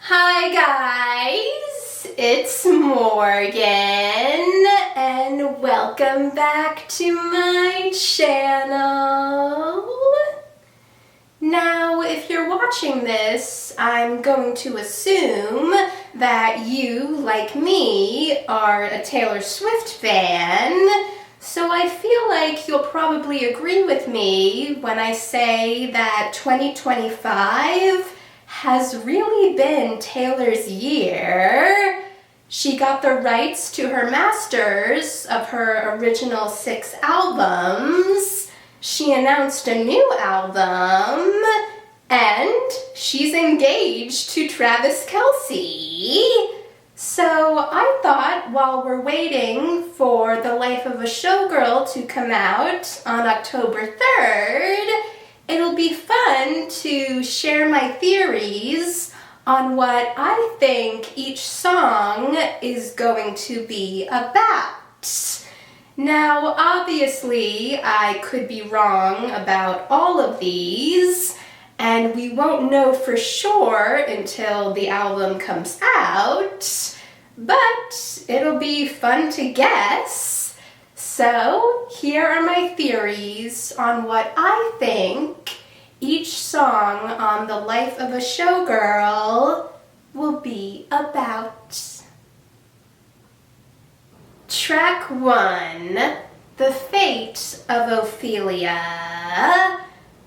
Hi guys, it's Morgan and welcome back to my channel. Now, if you're watching this, I'm going to assume that you, like me, are a Taylor Swift fan. So I feel like you'll probably agree with me when I say that 2025 has really been Taylor's year. She got the rights to her masters of her original 6 albums. She announced a new album, and she's engaged to Travis Kelce. So I thought while we're waiting for The Life of a Showgirl to come out on October 3rd, it'll be fun to share my theories on what I think each song is going to be about. Now, obviously, I could be wrong about all of these, and we won't know for sure until the album comes out, but it'll be fun to guess. So, here are my theories on what I think each song on The Life of a Showgirl will be about. Track 1, The Fate of Ophelia.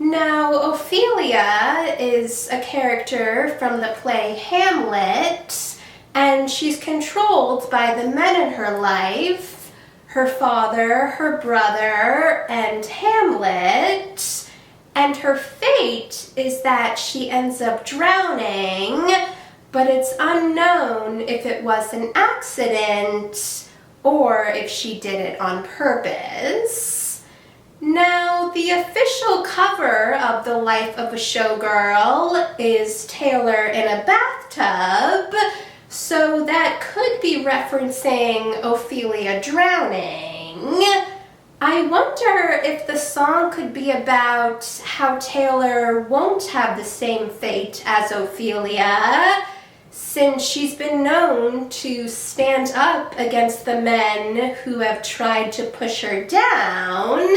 Now, Ophelia is a character from the play Hamlet, and she's controlled by the men in her life, her father, her brother, and Hamlet, and her fate is that she ends up drowning, but it's unknown if it was an accident or if she did it on purpose. Now, the official cover of The Life of a Showgirl is Taylor in a bathtub, so that could be referencing Ophelia drowning. I wonder if the song could be about how Taylor won't have the same fate as Ophelia, since she's been known to stand up against the men who have tried to push her down.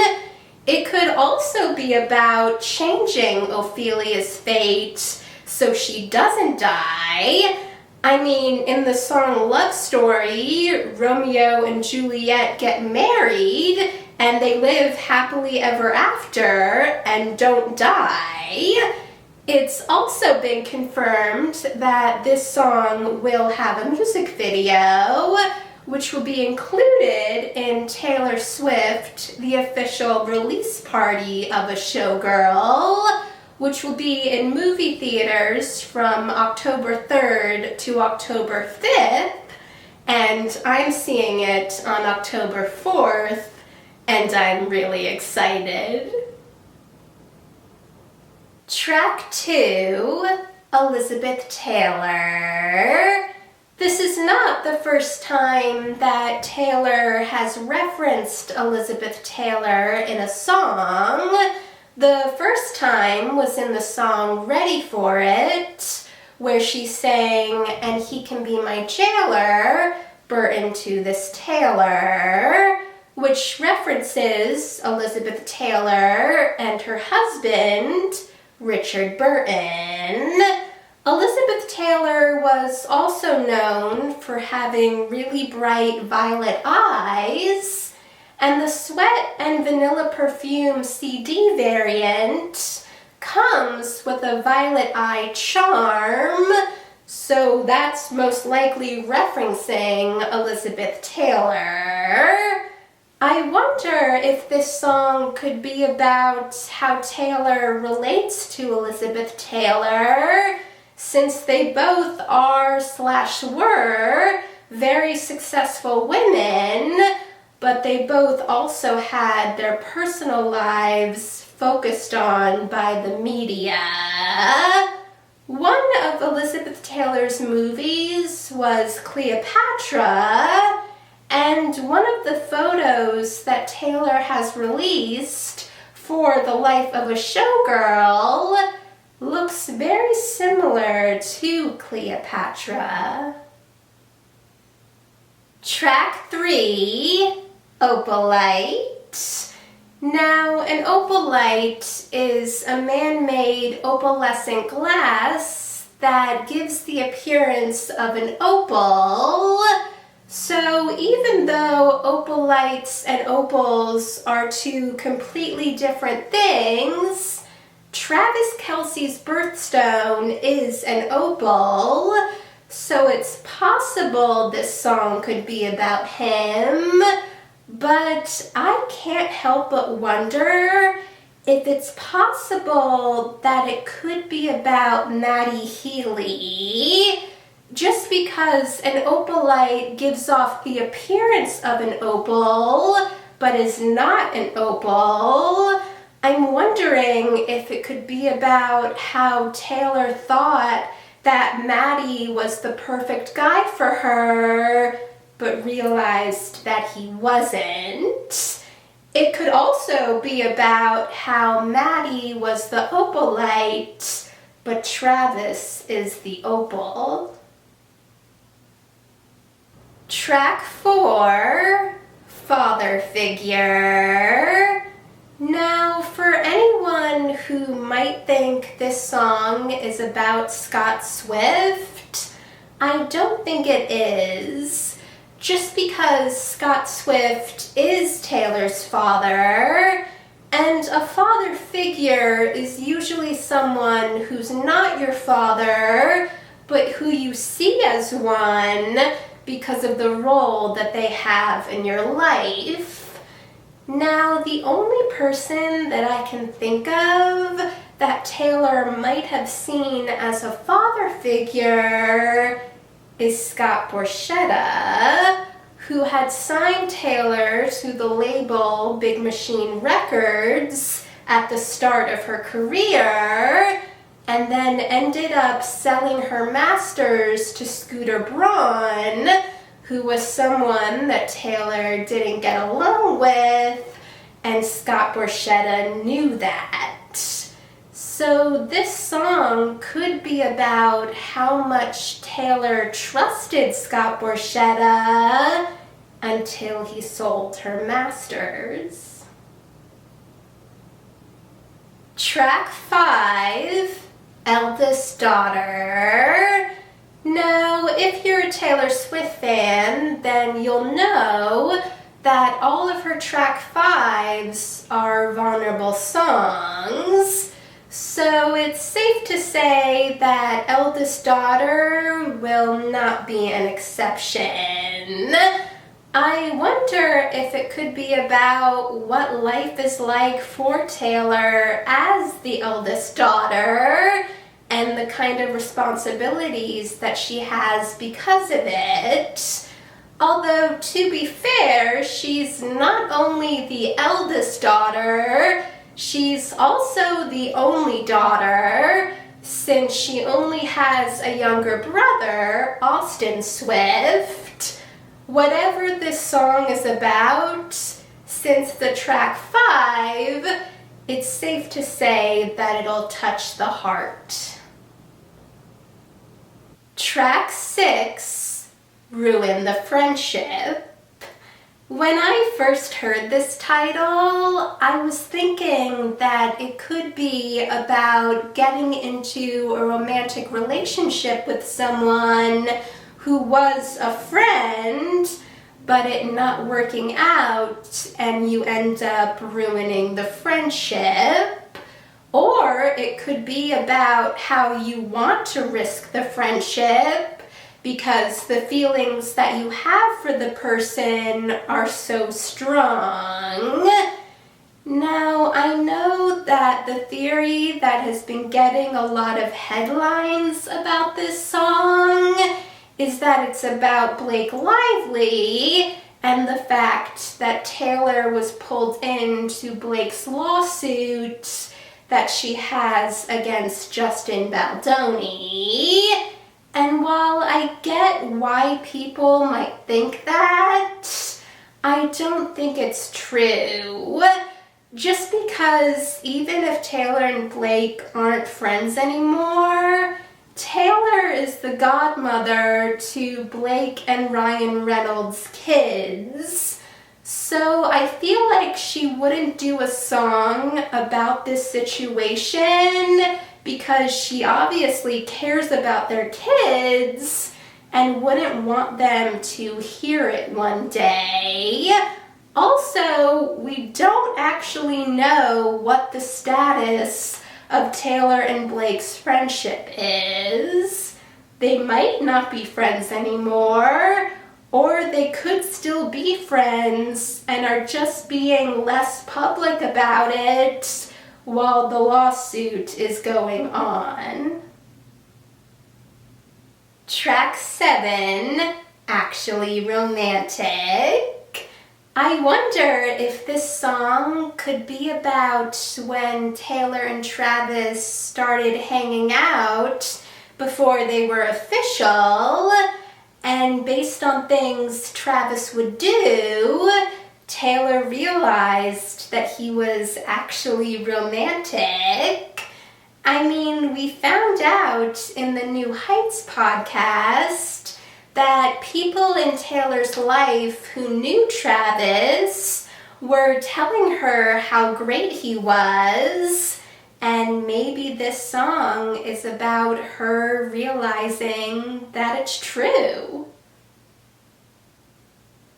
It could also be about changing Ophelia's fate so she doesn't die. I mean, in the song Love Story, Romeo and Juliet get married and they live happily ever after and don't die. It's also been confirmed that this song will have a music video, which will be included in Taylor Swift, the official release party of a Showgirl, which will be in movie theaters from October 3rd to October 5th, and I'm seeing it on October 4th, and I'm really excited. Track 2, Elizabeth Taylor. This is not the first time that Taylor has referenced Elizabeth Taylor in a song. The first time was in the song Ready For It, where she sang, "And he can be my jailer, Burton to this Taylor," which references Elizabeth Taylor and her husband, Richard Burton. Elizabeth Taylor was also known for having really bright violet eyes, and the Sweat and Vanilla Perfume CD variant comes with a violet eye charm, so that's most likely referencing Elizabeth Taylor. I wonder if this song could be about how Taylor relates to Elizabeth Taylor, since they both are/were very successful women, but they both also had their personal lives focused on by the media. One of Elizabeth Taylor's movies was Cleopatra, and one of the photos that Taylor has released for The Life of a Showgirl looks looks very similar to Cleopatra. Track 3, Opalite. Now, an opalite is a man-made opalescent glass that gives the appearance of an opal. So even though opalites and opals are two completely different things, Travis Kelce's birthstone is an opal, so it's possible this song could be about him, but I can't help but wonder if it's possible that it could be about Maddie Healy, just because an opalite gives off the appearance of an opal, but is not an opal. I'm wondering if it could be about how Taylor thought that Maddie was the perfect guy for her, but realized that he wasn't. It could also be about how Maddie was the opalite, but Travis is the opal. Track 4, Father Figure. Now, for anyone who might think this song is about Scott Swift, I don't think it is. Just because Scott Swift is Taylor's father, and a father figure is usually someone who's not your father, but who you see as one because of the role that they have in your life. Now, the only person that I can think of that Taylor might have seen as a father figure is Scott Borchetta, who had signed Taylor to the label Big Machine Records at the start of her career, and then ended up selling her masters to Scooter Braun, who was someone that Taylor didn't get along with, and Scott Borchetta knew that. So this song could be about how much Taylor trusted Scott Borchetta until he sold her masters. Track 5, Eldest Daughter. Now, if you're a Taylor Swift fan, then you'll know that all of her track 5s are vulnerable songs. So it's safe to say that Eldest Daughter will not be an exception. I wonder if it could be about what life is like for Taylor as the eldest daughter, and the kind of responsibilities that she has because of it. Although, to be fair, she's not only the eldest daughter, she's also the only daughter, since she only has a younger brother, Austin Swift. Whatever this song is about, since the track 5, it's safe to say that it'll touch the heart. Track 6, Ruin the Friendship. When I first heard this title, I was thinking that it could be about getting into a romantic relationship with someone who was a friend, but it not working out, and you end up ruining the friendship. Or it could be about how you want to risk the friendship because the feelings that you have for the person are so strong. Now, I know that the theory that has been getting a lot of headlines about this song is that it's about Blake Lively and the fact that Taylor was pulled into Blake's lawsuit that she has against Justin Baldoni. And while I get why people might think that, I don't think it's true. Just because even if Taylor and Blake aren't friends anymore, Taylor is the godmother to Blake and Ryan Reynolds' kids. So I feel like she wouldn't do a song about this situation because she obviously cares about their kids and wouldn't want them to hear it one day. Also, we don't actually know what the status of Taylor and Blake's friendship is. They might not be friends anymore, or they could still be friends and are just being less public about it while the lawsuit is going on. Track 7, Actually Romantic. I wonder if this song could be about when Taylor and Travis started hanging out before they were official, and based on things Travis would do, Taylor realized that he was actually romantic. I mean, we found out in the New Heights podcast that people in Taylor's life who knew Travis were telling her how great he was, and maybe this song is about her realizing that it's true.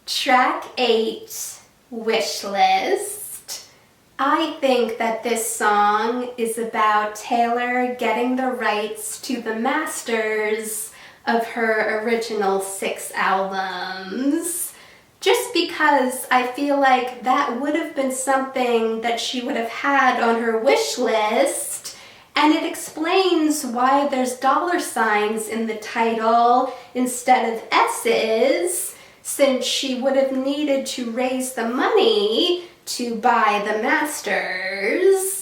Track 8, Wishlist. I think that this song is about Taylor getting the rights to the masters of her original 6 albums. Just because I feel like that would have been something that she would have had on her wish list, and it explains why there's $signs in the title instead of S's, since she would have needed to raise the money to buy the masters.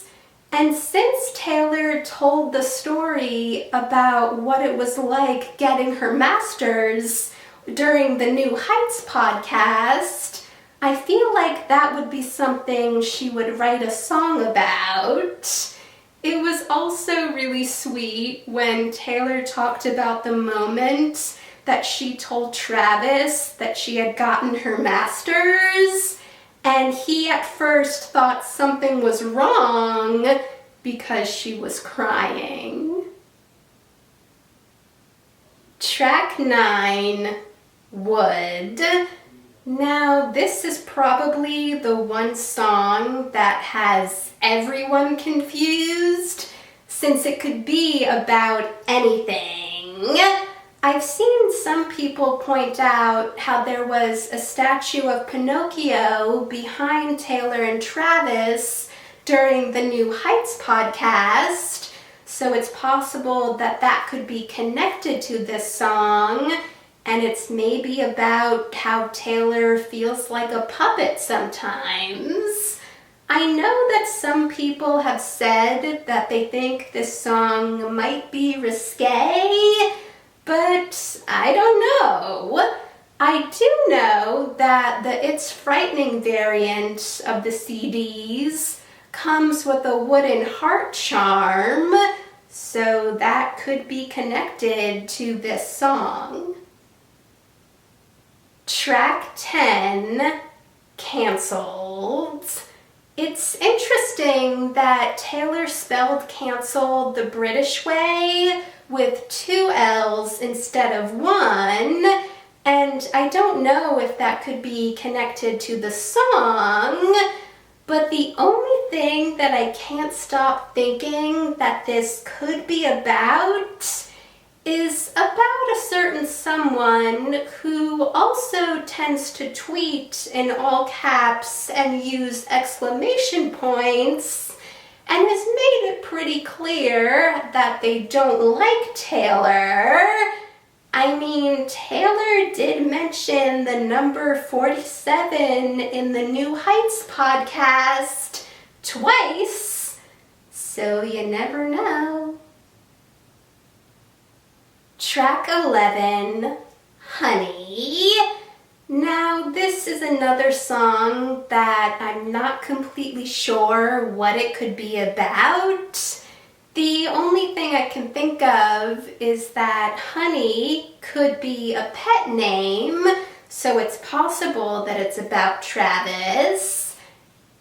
And since Taylor told the story about what it was like getting her masters during the New Heights podcast, I feel like that would be something she would write a song about. It was also really sweet when Taylor talked about the moment that she told Travis that she had gotten her masters, and he at first thought something was wrong because she was crying. Track 9, Would. Now, this is probably the one song that has everyone confused, since it could be about anything. I've seen some people point out how there was a statue of Pinocchio behind Taylor and Travis during the New Heights podcast, so it's possible that that could be connected to this song, and it's maybe about how Taylor feels like a puppet sometimes. I know that some people have said that they think this song might be risque, but I don't know. I do know that the It's Frightening variant of the CDs comes with a wooden heart charm, so that could be connected to this song. Track 10, Cancelled. It's interesting that Taylor spelled canceled the British way with 2 L's instead of 1, and I don't know if that could be connected to the song, but the only thing that I can't stop thinking that this could be about is about a certain someone who also tends to tweet in all caps and use exclamation points, and has made it pretty clear that they don't like Taylor. I mean, Taylor did mention the number 47 in the New Heights podcast twice, so you never know. Track 11, Honey. Now, this is another song that I'm not completely sure what it could be about. The only thing I can think of is that Honey could be a pet name, so it's possible that it's about Travis.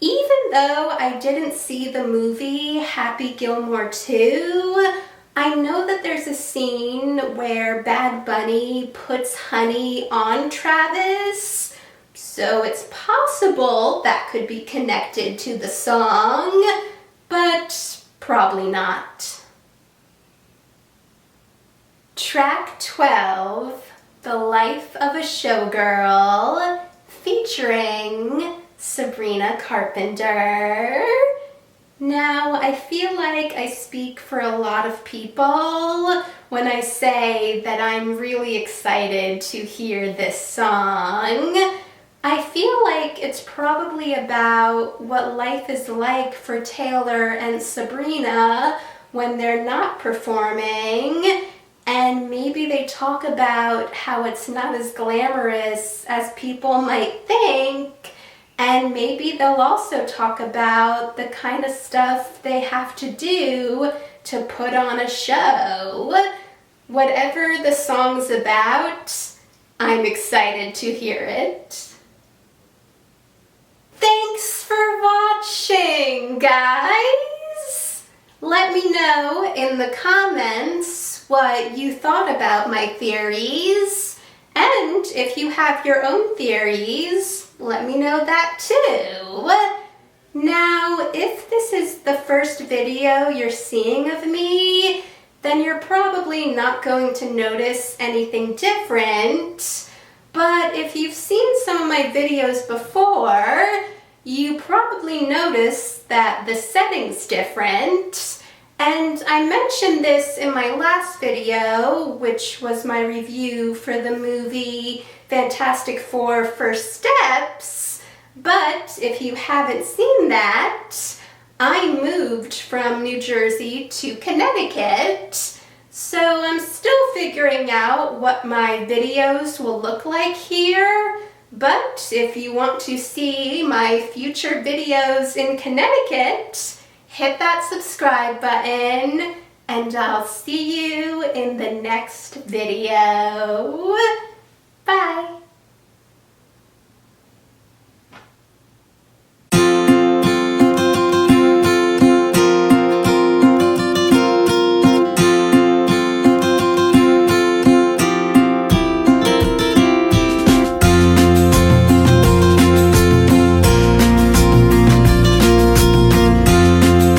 Even though I didn't see the movie Happy Gilmore 2, I know that there's a scene where Bad Bunny puts honey on Travis, so it's possible that could be connected to the song, but probably not. Track 12, The Life of a Showgirl, featuring Sabrina Carpenter. Now, I feel like I speak for a lot of people when I say that I'm really excited to hear this song. I feel like it's probably about what life is like for Taylor and Sabrina when they're not performing, and maybe they talk about how it's not as glamorous as people might think. And maybe they'll also talk about the kind of stuff they have to do to put on a show. Whatever the song's about, I'm excited to hear it. Thanks for watching, guys! Let me know in the comments what you thought about my theories. And if you have your own theories, let me know that too. Now, if this is the first video you're seeing of me, then you're probably not going to notice anything different. But if you've seen some of my videos before, you probably noticed that the setting's different. And I mentioned this in my last video, which was my review for the movie Fantastic Four First Steps. But if you haven't seen that, I moved from New Jersey to Connecticut. So I'm still figuring out what my videos will look like here. But if you want to see my future videos in Connecticut, hit that subscribe button, and I'll see you in the next video. Bye!